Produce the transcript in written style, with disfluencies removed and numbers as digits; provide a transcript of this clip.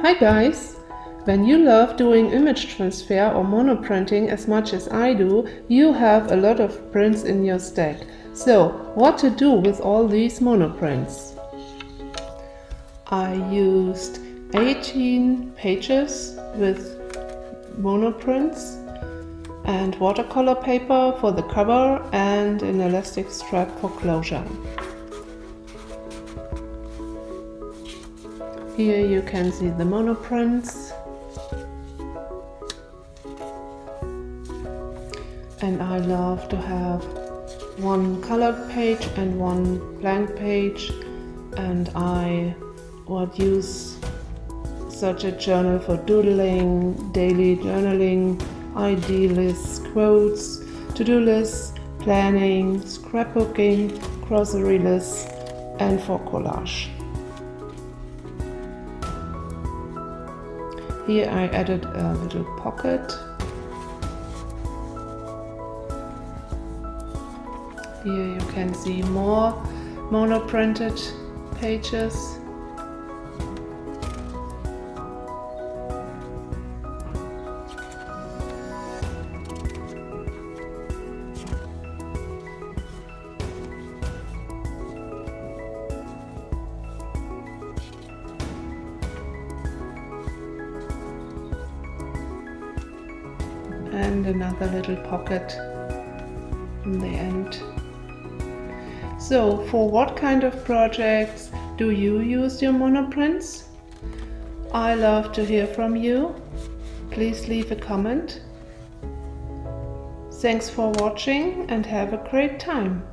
Hi guys! When you love doing image transfer or monoprinting as much as I do, you have a lot of prints in your stack. So, what to do with all these monoprints? I used 18 pages with monoprints and watercolor paper for the cover and an elastic strap for closure. Here you can see the monoprints, and I love to have one colored page and one blank page, and I would use such a journal for doodling, daily journaling, ID lists, quotes, to-do lists, planning, scrapbooking, grocery lists, and for collage. Here I added a little pocket. Here you can see more monoprinted pages. And another little pocket in the end. So, for what kind of projects do you use your monoprints? I love to hear from you. Please leave a comment. Thanks for watching and have a great time.